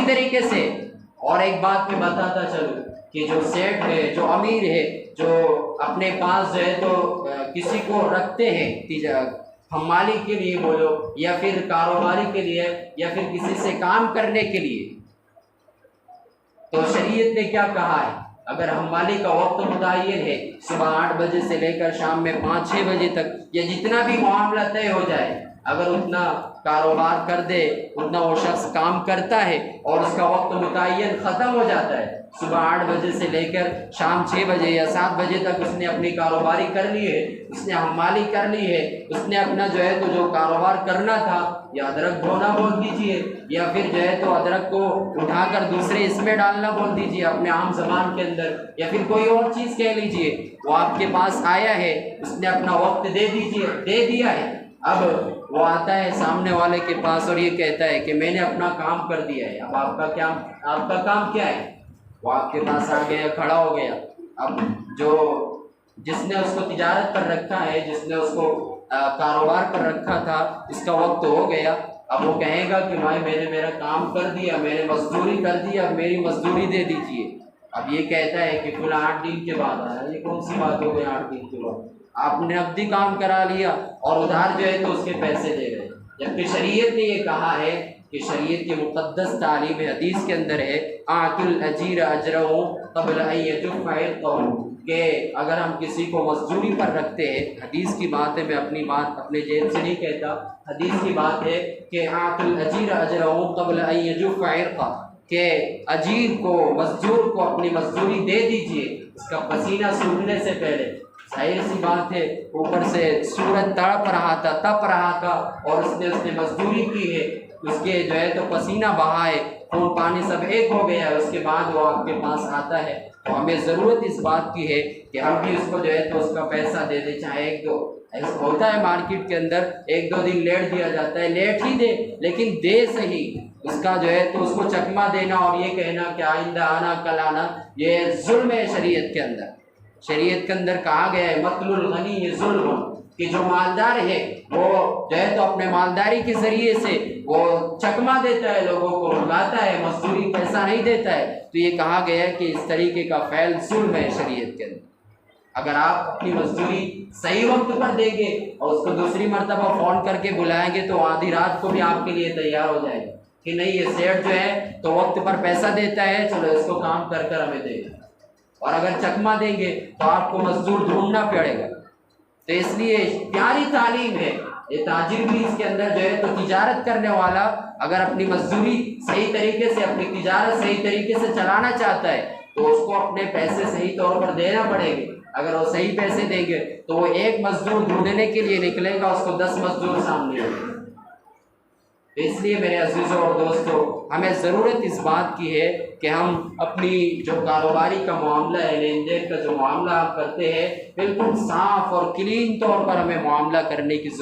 اسی طریقے سے اور ایک بات میں بتاتا چلوں کہ جو سیٹ ہے، جو امیر ہے، جو اپنے پاس جو ہے تو کسی کو رکھتے ہیں حمالی کے لیے بولو یا پھر کاروباری کے لیے یا پھر کسی سے کام کرنے کے لیے، تو شریعت نے کیا کہا ہے؟ اگر حمالی کا وقت متعین ہے صبح 8 بجے سے لے کر شام میں 5-6 بجے تک، یا جتنا بھی معاملہ طے ہو جائے، اگر اتنا کاروبار کر دے، اتنا وہ شخص کام کرتا ہے اور اس کا وقت متعین ختم ہو جاتا ہے، صبح 8 بجے سے لے کر شام 6 بجے یا 7 بجے تک اس نے اپنی کاروباری کر لی ہے، اس نے حمالی کر لی ہے، اس نے اپنا جو ہے تو جو کاروبار کرنا تھا، یا ادرک دھونا بول دیجئے یا پھر جو ہے تو ادرک کو اٹھا کر دوسرے اس میں ڈالنا بول دیجئے اپنے عام زبان کے اندر، یا پھر کوئی اور چیز کہہ لیجئے، وہ آپ کے پاس آیا ہے، اس نے اپنا وقت دے دیا ہے، اب وہ آتا ہے سامنے والے کے پاس اور یہ کہتا ہے کہ میں نے اپنا کام کر دیا ہے، اب آپ کا کام کیا ہے؟ وہ آپ کے پاس آ گیا، کھڑا ہو گیا، اب جس نے اس کو تجارت پر رکھا ہے، جس نے اس کو کاروبار پر رکھا تھا، اس کا وقت ہو گیا، اب وہ کہے گا کہ بھائی میں نے میرا کام کر دیا، میں نے مزدوری کر دی، اب میری مزدوری دے دیجیے۔ اب یہ کہتا ہے کہ فلاں 8 دن کے بعد آیا، یہ کون سی بات ہو گئی 8 دن کے بعد؟ آپ نے نقدی کام کرا لیا اور ادھار جو ہے تو اس کے پیسے دے گئے، جبکہ شریعت نے یہ کہا ہے کہ شریعت کی مقدس تعلیم حدیث کے اندر ہے آت الاجیر اجرہ قبل ان یجف عرقہ، کہ اگر ہم کسی کو مزدوری پر رکھتے ہیں، حدیث کی بات ہے، میں اپنی بات اپنے جیب سے نہیں کہتا، حدیث کی بات ہے کہ آت الاجیر اجرہ قبل ان یجف عرقہ، کہ اجیر کو، مزدور کو اپنی مزدوری دے دیجئے اس کا پسینہ سوکھنے سے پہلے۔ ظاہر سی بات ہے، اوپر سے سورج تڑپ رہا تھا اور اس نے مزدوری کی ہے، اس کے جو ہے تو پسینہ بہا ہے، خون پانی سب ایک ہو گیا ہے، اس کے بعد وہ آپ کے پاس آتا ہے، تو ہمیں ضرورت اس بات کی ہے کہ ہم بھی اس کو جو ہے تو اس کا پیسہ دے دیں، چاہے ایسا ہوتا ہے مارکیٹ کے اندر 1-2 دن لیٹ دیا جاتا ہے، لیٹ ہی دے لیکن دے صحیح، اس کا جو ہے تو اس کو چکمہ دینا اور یہ کہنا کہ آئندہ آنا کل آنا، یہ ظلم ہے شریعت کے اندر۔ شریعت کے اندر کہا گیا ہے مطل الغنی یہ ظلم، کہ جو مالدار ہے وہ جو ہے تو اپنے مالداری کے ذریعے سے وہ چکمہ دیتا ہے، لوگوں کو رلاتا ہے، مزدوری پیسہ نہیں دیتا ہے، تو یہ کہا گیا ہے کہ اس طریقے کا فعل ظلم ہے شریعت کے اندر۔ اگر آپ اپنی مزدوری صحیح وقت پر دیں گے اور اس کو دوسری مرتبہ فون کر کے بلائیں گے تو آدھی رات کو بھی آپ کے لیے تیار ہو جائے گا کہ نہیں یہ سیٹ جو ہے تو وقت پر پیسہ دیتا ہے، چلو اس کو کام کر کر ہمیں دے گا، اور اگر چکمہ دیں گے تو آپ کو مزدور ڈھونڈنا پڑے گا۔ تو اس لیے پیاری تعلیم ہے، یہ تاجر بھی اس کے اندر جو ہے تو تجارت کرنے والا اگر اپنی مزدوری صحیح طریقے سے، اپنی تجارت صحیح طریقے سے چلانا چاہتا ہے تو اس کو اپنے پیسے صحیح طور پر دینا پڑے گے، اگر وہ صحیح پیسے دیں گے تو وہ 1 مزدور ڈھونڈنے کے لیے نکلے گا، اس کو 10 مزدور سامنے ہوں گے۔ اس لیے میرے عزیزوں اور دوستوں، ہمیں ضرورت اس بات کی ہے کہ ہم اپنی جو کاروباری کا معاملہ ہے، لین دین کا جو معاملہ ہم کرتے ہیں، بالکل صاف اور کلین طور پر ہمیں معاملہ کرنے کی ضرورت ہے۔